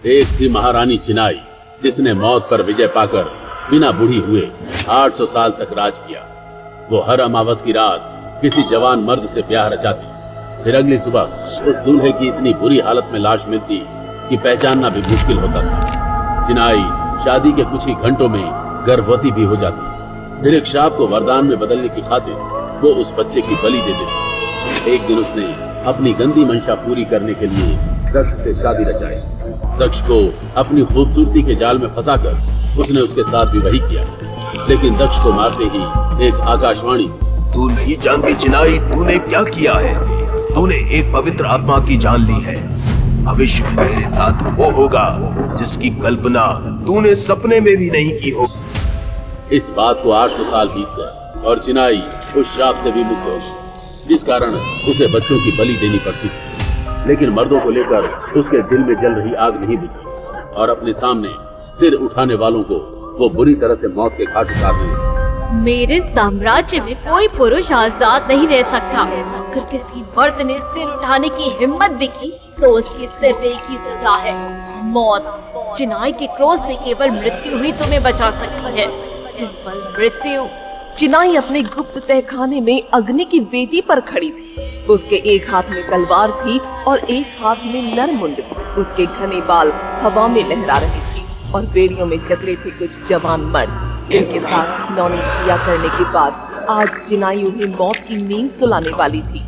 एक थी महारानी चिनाई, जिसने मौत पर विजय पाकर बिना बूढ़ी हुए 800 साल तक राज किया। वो हर अमावस की रात किसी जवान मर्द से ब्याह रचाती। फिर अगली सुबह उस दूल्हे की इतनी बुरी हालत में लाश मिलती कि पहचानना भी मुश्किल होता था। चिनाई शादी के कुछ ही घंटों में गर्भवती भी हो जाती। फिर एक श्राप को वरदान में बदलने की खातिर वो उस बच्चे की बलि दे देती। एक दिन उसने अपनी गंदी मंशा पूरी करने के लिए दक्ष से शादी रचाई। दक्ष को अपनी खूबसूरती के जाल में फंसाकर उसने उसके साथ विवाह किया, लेकिन दक्ष को मारते ही एक आकाशवाणी, तू नहीं जानती चिनाई, तूने क्या किया है? तूने एक पवित्र आत्मा की जान ली है। भविष्य में तेरे साथ वो होगा जिसकी कल्पना तूने सपने में भी नहीं की हो। इस बात को 800 साल बीत गए और चिनाई उस श्राप से भी मुक्त हो, जिस कारण उसे बच्चों की बलि देनी पड़ती थी। लेकिन मर्दों को लेकर उसके दिल में जल रही आग नहीं बुझी और अपने सामने सिर उठाने वालों को वो बुरी तरह से मौत के घाट उतारने लगी। मेरे साम्राज्य में कोई पुरुष आजाद नहीं रह सकता। अगर किसी मर्द ने सिर उठाने की हिम्मत भी की तो उसकी सिर्फ एक ही सजा है, मौत। चिनाई के क्रोध से केवल मृत्यु ही तुम्हें बचा सकती है, केवल मृत्यु। चिनाई अपने गुप्त तहखाने में अग्नि की वेदी पर खड़ी थी। उसके एक हाथ में तलवार थी और एक हाथ में नरमुंड। उसके घने बाल हवा में लहरा रहे थे और बेड़ियों में जकड़े थे कुछ जवान मर्द। इनके साथ नौनी क्रिया करने के बाद आज चिनाई उन्हें मौत की नींद सुलाने वाली थी।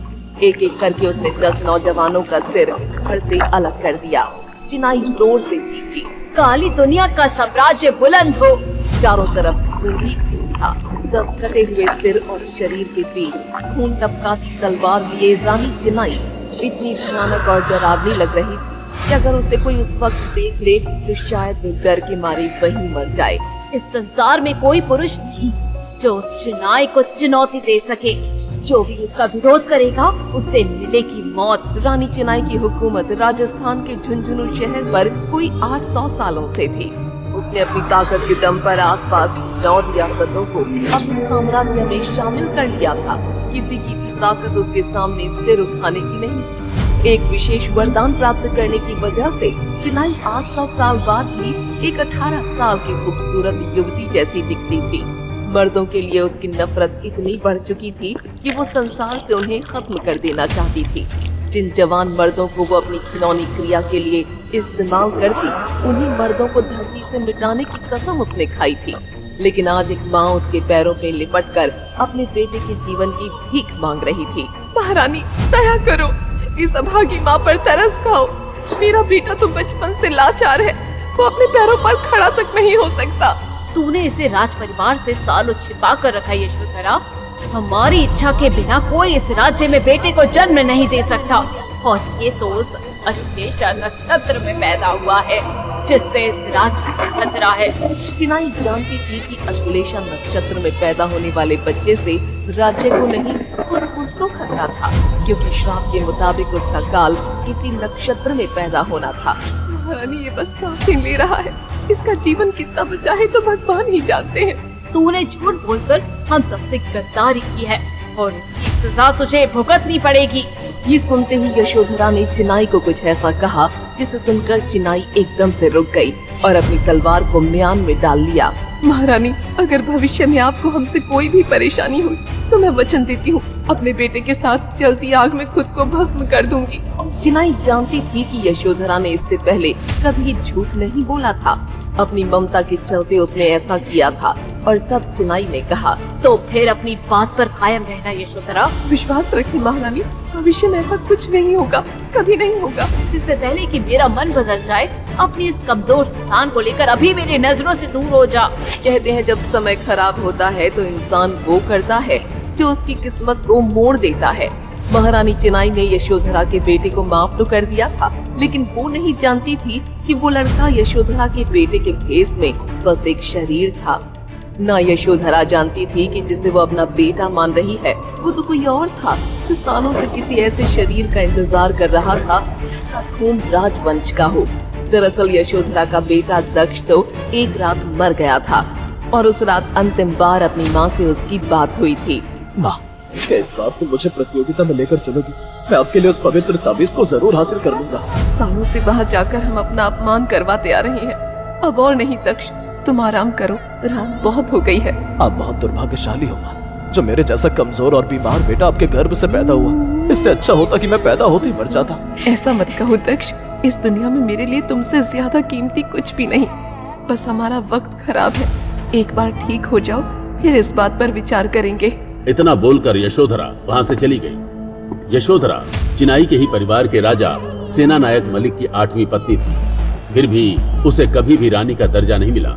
एक एक करके उसने 10 नौजवानों का सिर धड़ से अलग कर दिया। चिनाई जोर से चीखी, काली दुनिया का साम्राज्य बुलंद हो। चारों तरफ खून ही खून था। 10 कटे हुए सिर और शरीर के बीच खून टपकाती तलवार लिए रानी चिनाई इतनी भयानक और डरावनी लग रही थी कि अगर उसे कोई उस वक्त देख ले तो शायद वो डर के मारे वहीं मर जाए। इस संसार में कोई पुरुष नहीं जो चिनाई को चुनौती दे सके। जो भी उसका विरोध करेगा उससे मिलेगी मौत। रानी चिनाई की हुकूमत राजस्थान के झुंझुनू शहर पर कोई 800 सालों से थी। उसने अपनी ताकत के दम पर आसपास 9 रियासतों को अपने साम्राज्य में शामिल कर लिया था। किसी की भी ताकत उसके सामने सिर उठाने की नहीं। एक विशेष वरदान प्राप्त करने की वजह से चिनाई 800 साल बाद भी एक 18 साल की खूबसूरत युवती जैसी दिखती थी। मर्दों के लिए उसकी नफरत इतनी बढ़ चुकी थी कि वो संसार से उन्हें खत्म कर देना चाहती थी। जिन जवान मर्दों को वो अपनी खिलौनी क्रिया के लिए इस्तेमाल करती, उन्हीं मर्दों को धरती से मिटाने की कसम उसने खाई थी। लेकिन आज एक माँ उसके पैरों पे लिपटकर अपने बेटे के जीवन की भीख मांग रही थी। महारानी, दया करो, इस अभागी माँ पर तरस खाओ। मेरा बेटा तो बचपन से लाचार है, वो अपने पैरों पर खड़ा तक नहीं हो सकता। तूने इसे राज परिवार से सालों छिपा कर रखा यशोधरा। हमारी इच्छा के बिना कोई इस राज्य में बेटे को जन्म नहीं दे सकता, और ये तो उस अश्लेषा नक्षत्र में पैदा हुआ है जिससे इस राज्य को खतरा है। चिनाई जानती थी कि अश्लेषा नक्षत्र में पैदा होने वाले बच्चे से राज्य को नहीं, खुद उसको खतरा था, क्योंकि श्राप के मुताबिक उसका काल इसी नक्षत्र में पैदा होना था। महारानी, ये बस सांसें ले रहा है, इसका जीवन कितना बचा है तो भगवान ही जानते हैं। तूने झूठ बोलकर हम सबसे गद्दारी की है और इसकी सजा तुझे भुगतनी पड़ेगी। ये सुनते ही यशोधरा ने चिनाई को कुछ ऐसा कहा जिसे सुनकर चिनाई एकदम से रुक गई और अपनी तलवार को म्यान में डाल लिया। महारानी, अगर भविष्य में आपको हमसे कोई भी परेशानी हुई तो मैं वचन देती हूँ अपने बेटे के साथ जलती आग में खुद को भस्म कर दूंगी। चिनाई जानती थी कि यशोधरा ने इससे पहले कभी झूठ नहीं बोला था। अपनी ममता के चलते उसने ऐसा किया था। और तब चिनाई ने कहा, तो फिर अपनी बात पर कायम रहना यशोधरा। विश्वास रखिए महारानी, भविष्य में ऐसा कुछ नहीं होगा, कभी नहीं होगा। इससे पहले कि मेरा मन बदल जाए, अपनी इस कमजोर संतान को लेकर अभी मेरी नजरों से दूर हो जा। कहते हैं जब समय खराब होता है तो इंसान वो करता है जो उसकी किस्मत को मोड़ देता है। महारानी चिनाई ने यशोधरा के बेटे को माफ तो कर दिया था, लेकिन वो नहीं जानती थी कि वो लड़का यशोधरा के बेटे के भेष में बस एक शरीर था। ना यशोधरा जानती थी कि जिसे वो अपना बेटा मान रही है वो तो कोई और था, जो सालों से किसी ऐसे शरीर का इंतजार कर रहा था जिसका खून राजवंश का हो। दरअसल यशोधरा का बेटा दक्ष तो एक रात मर गया था और उस रात अंतिम बार अपनी माँ से उसकी बात हुई थी। माँ, क्या इस बार तुम मुझे प्रतियोगिता में लेकर चलोगी? मैं आपके लिए उस पवित्र ताबीज को जरूर हासिल कर लूंगा। सालों से वहाँ जाकर हम अपना अपमान करवाते आ रहे हैं। अब और नहीं दक्ष, तुम आराम करो, रात बहुत हो गई है। आप बहुत दुर्भाग्यशाली हो माँ, जो मेरे जैसा कमजोर और बीमार बेटा आपके गर्भ से पैदा हुआ। इससे अच्छा होता कि मैं पैदा होते ही मर जाता। ऐसा मत कहो दक्ष, इस दुनिया में मेरे लिए तुमसे ज्यादा कीमती कुछ भी नहीं। बस हमारा वक्त खराब है। एक बार ठीक हो जाओ, फिर इस बात पर विचार करेंगे। इतना बोलकर यशोधरा वहां से चली गई। यशोधरा चिनाई के ही परिवार के राजा सेना नायक मलिक की 8वीं पत्नी थी। फिर भी उसे कभी भी रानी का दर्जा नहीं मिला।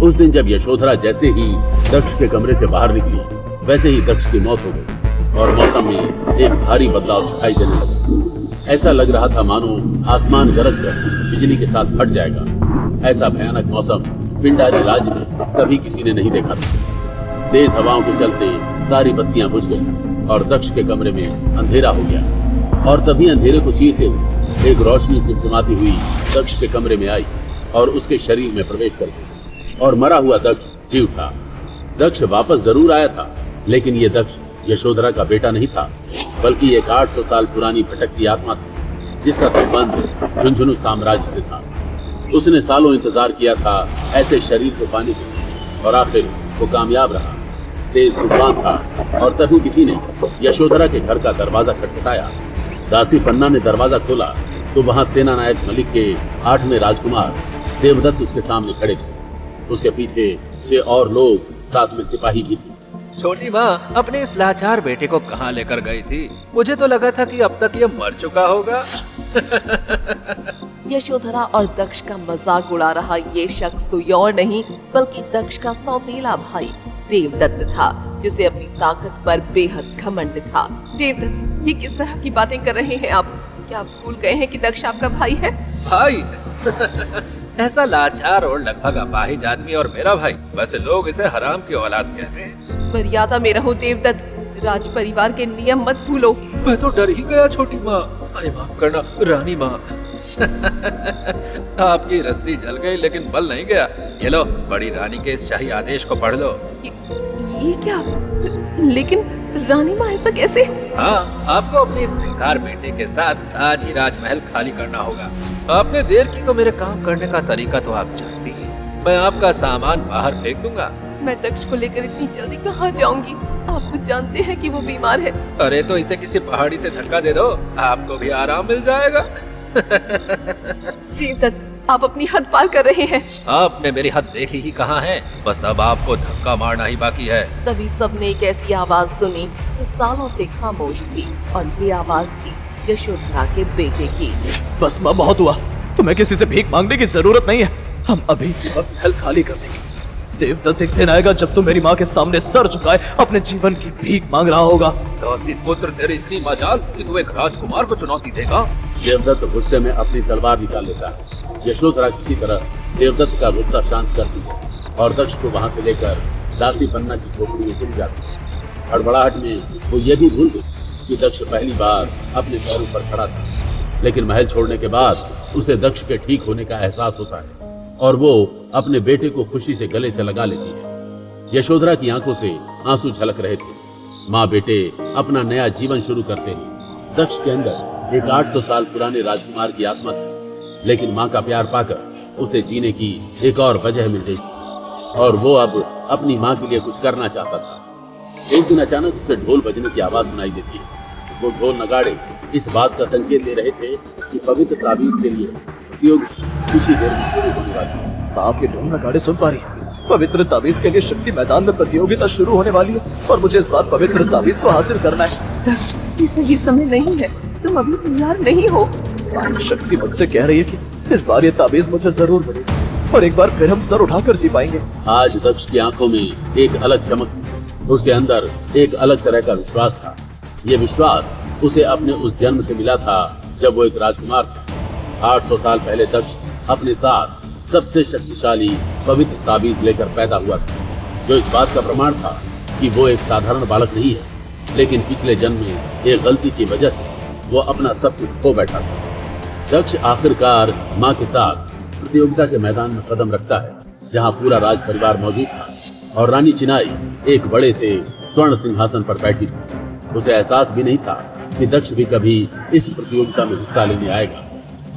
उस दिन जब यशोधरा जैसे ही दक्ष के कमरे से बाहर निकली, वैसे ही दक्ष की मौत हो गई और मौसम में एक भारी बदलाव दिखाई देने लगा। ऐसा लग रहा था मानो आसमान गरज कर बिजली के साथ फट जाएगा। ऐसा भयानक मौसम पिंडारी राज्य में कभी किसी ने नहीं देखा था। तेज हवाओं के चलते सारी बत्तियां बुझ गई और दक्ष के कमरे में अंधेरा हो गया। और तभी अंधेरे को चीरते हुए एक रोशनी टिमटिमाती हुई दक्ष के कमरे में आई और उसके शरीर में प्रवेश कर गई और मरा हुआ दक्ष जी उठा। दक्ष वापस जरूर आया था, लेकिन ये दक्ष यशोधरा का बेटा नहीं था, बल्कि एक 800 साल पुरानी भटकती आत्मा थी, जिसका संबंध झुंझुनू साम्राज्य से था। उसने सालों इंतजार किया था ऐसे शरीर को पाने के लिए, और आखिर वो कामयाब रहा। तेज तूफान था और तभी किसी ने यशोधरा के घर का दरवाजा खटखटाया। दासी पन्ना ने दरवाजा खोला तो वहां सेना नायक मलिक के 8वें राजकुमार देवदत्त उसके सामने खड़े थे। उसके पीछे 6 और लोग, साथ में सिपाही भी थे। छोटी माँ अपने इस लाचार बेटे को कहाँ लेकर गई थी? मुझे तो लगा था कि अब तक ये मर चुका होगा। यशोधरा और दक्ष का मजाक उड़ा रहा ये शख्स कोई और नहीं बल्कि दक्ष का सौतेला भाई देवदत्त था, जिसे अपनी ताकत पर बेहद घमंड था। देवदत्त, ये किस तरह की बातें कर रहे हैं आप? क्या आप भूल गए हैं कि दक्ष आपका भाई है? भाई? ऐसा लाचार और लगभग अपाहिज आदमी और मेरा भाई, वैसे लोग इसे हराम की औलाद कहते हैं। मर्यादा में रहो देवदत्त, राज परिवार के नियम मत भूलो। मैं तो डर ही गया छोटी माँ। अरे माफ करना रानी माँ। आपकी रस्सी जल गई लेकिन बल नहीं गया। ये लो, बड़ी रानी के इस शाही आदेश को पढ़ लो। ये क्या? लेकिन रानी माँ ऐसा कैसे? हाँ, आपको अपने इस निखार बेटे के साथ आज ही राजमहल खाली करना होगा। आपने देर की तो मेरे काम करने का तरीका तो आप जानती हैं। मैं आपका सामान बाहर फेंक दूंगा। मैं दक्ष को लेकर इतनी जल्दी कहाँ जाऊंगी? आप तो जानते हैं कि वो बीमार है। अरे तो इसे किसी पहाड़ी से धक्का दे दो, आपको भी आराम मिल जाएगा। देवदत्त, आप अपनी हद पार कर रहे हैं। आपने मेरी हद देखी ही कहाँ है, बस अब आपको धक्का मारना ही बाकी है। तभी सबने एक ऐसी आवाज सुनी जो सालों से खामोश थी, और ये आवाज थी यशोधरा के बेटे की। बस माँ, बहुत हुआ। तुम्हें किसी से भीख मांगने की जरूरत नहीं है। हम अभी से महल खाली कर देंगे। देवदत्त एक दिन आएगा जब तू मेरी माँ के सामने सर झुकाए अपने जीवन की भीख मांग रहा होगा। दासी पुत्र, तेरी इतनी मजाल कि तू एक राजकुमार को चुनौती देगा? देवदत्त गुस्से में अपनी तलवार निकाल लेता है। यशोधरा किसी तरह देवदत्त का गुस्सा शांत करती है और दक्ष को वहां से लेकर दासी पन्ना की झोपड़ी में चली जाती है। हड़बड़ाहट में वो ये भी भूल गई कि दक्ष पहली बार अपने पैरों पर खड़ा था, लेकिन महल छोड़ने के बाद उसे दक्ष के ठीक होने का एहसास होता है और वो अपने बेटे को खुशी से गले से लगा लेती है। यशोधरा की आंखों से आंसू झलक रहे थे। माँ बेटे अपना नया जीवन शुरू करते हैं। दक्ष के अंदर एक 800 साल पुराने राजकुमार की आत्मा थी, लेकिन माँ का प्यार पाकर उसे जीने की एक और वजह मिल गई और वो अब अपनी माँ के लिए कुछ करना चाहता था। एक दिन अचानक उसे ढोल बजने की आवाज सुनाई देती है। वो ढोल नगाड़े इस बात का संकेत दे रहे थे कि पवित्र ताबीज के लिए प्रतियोगिता कुछ ही देर में शुरू होने वाली है। आप ये ढोल नगाड़े सुन पा रही है? पवित्र ताबीज के लिए शक्ति मैदान में प्रतियोगिता शुरू होने वाली है और मुझे इस बार पवित्र ताबीज को हासिल करना है। दक्ष, ये सही समय नहीं है, तुम अभी तैयार नहीं हो। शक्ति मुझसे कह रही है कि इस बार ये ताबीज मुझे जरूर मिलेगी और एक बार फिर हम सर उठाकर जी पाएंगे। आज दक्ष की आंखों में एक अलग चमक थी। उसके अंदर एक अलग तरह का विश्वास था। ये विश्वास उसे अपने उस जन्म से मिला था जब वो एक राजकुमार था। 800 साल पहले दक्ष अपने साथ सबसे शक्तिशाली पवित्र ताबीज लेकर पैदा हुआ था, जो इस बात का प्रमाण था कि वो एक साधारण बालक नहीं है, लेकिन पिछले जन्म में एक गलती की वजह से वो अपना सब कुछ खो बैठा था। दक्ष आखिरकार माँ के साथ प्रतियोगिता के मैदान में कदम रखता है, जहाँ पूरा राज परिवार मौजूद था और रानी चिनाई एक बड़े से स्वर्ण सिंहासन पर बैठी थी। उसे एहसास भी नहीं था कि दक्ष भी कभी इस प्रतियोगिता में हिस्सा लेने आएगा।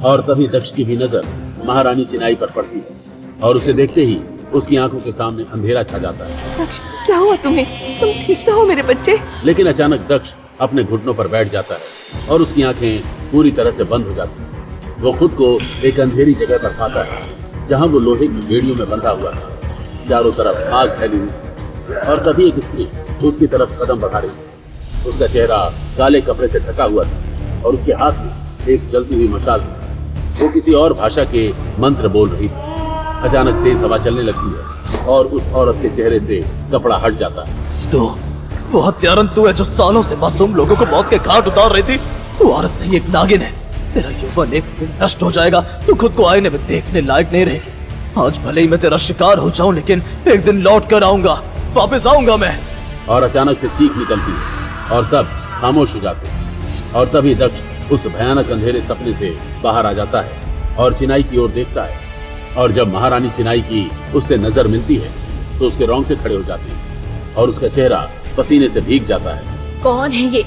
और तभी दक्ष की भी नजर महारानी चिनाई पर पड़ती है और उसे देखते ही उसकी आंखों के सामने अंधेरा छा जाता है। दक्ष, क्या हुआ तुम्हें? तुम ठीक तो हो मेरे बच्चे? लेकिन अचानक दक्ष अपने घुटनों पर बैठ जाता है और उसकी आंखें पूरी तरह से बंद हो जाती हैं। वो खुद को एक अंधेरी जगह पर पाता है जहां वो लोहे की बेड़ियों में बंधा हुआ था। चारों तरफ आग फैली हुई और तभी एक स्त्री उसकी तरफ कदम बढ़ा रही थी। उसका चेहरा काले कपड़े से ढका हुआ था और उसके हाथ में एक जलती हुई मशाल थी। वो किसी और भाषा के मंत्र बोल रही थी। अचानक तेज हवा चलने लगती है और उस औरत के चेहरे से कपड़ा हट जाता है। तो वो हत्यारन तू है जो सालों से मासूम लोगों को मौत के घाट उतार रही थी। तू औरत नहीं, एक नागिन है। तेरा यौवन एक दिन नष्ट हो जाएगा। तू खुद को आईने में देखने लायक नहीं रहेगी। आज भले ही मैं तेरा शिकार हो जाऊं, लेकिन एक दिन लौट कर आऊंगा, वापस आऊंगा मैं। और अचानक से चीख निकलती है और सब खामोश हो जाते हैं। और तभी दक्ष उस भयानक अंधेरे सपने से बाहर आ जाता है और चिनाई की ओर देखता है। और जब महारानी चिनाई की उससे नजर मिलती है तो उसके रोंगटे खड़े हो जाते हैं और उसका चेहरा पसीने से भीग जाता है। कौन है ये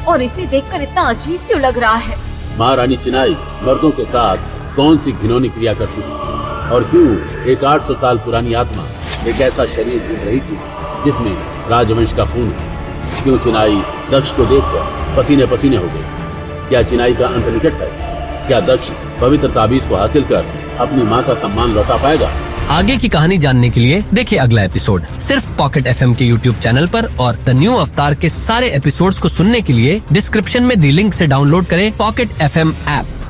और इसे देखकर इतना अजीब क्यों लग रहा है? महारानी चिनाई मर्दों के साथ कौन सी घिनौनी क्रिया करती थी और क्यों एक 800 साल पुरानी आत्मा एक ऐसा शरीर ढूंढ रही थी जिसमें राजवंश का खून है? क्यों चिनाई दक्ष को देखकर पसीने पसीने हो गई? क्या चिनाई का अंत निकट है? क्या दक्ष पवित्र ताबीज को हासिल कर अपनी माँ का सम्मान लौटा पाएगा? आगे की कहानी जानने के लिए देखिए अगला एपिसोड सिर्फ पॉकेट FM के YouTube चैनल पर। और द न्यू अवतार के सारे एपिसोड्स को सुनने के लिए डिस्क्रिप्शन में दी लिंक से डाउनलोड करें पॉकेट FM ऐप।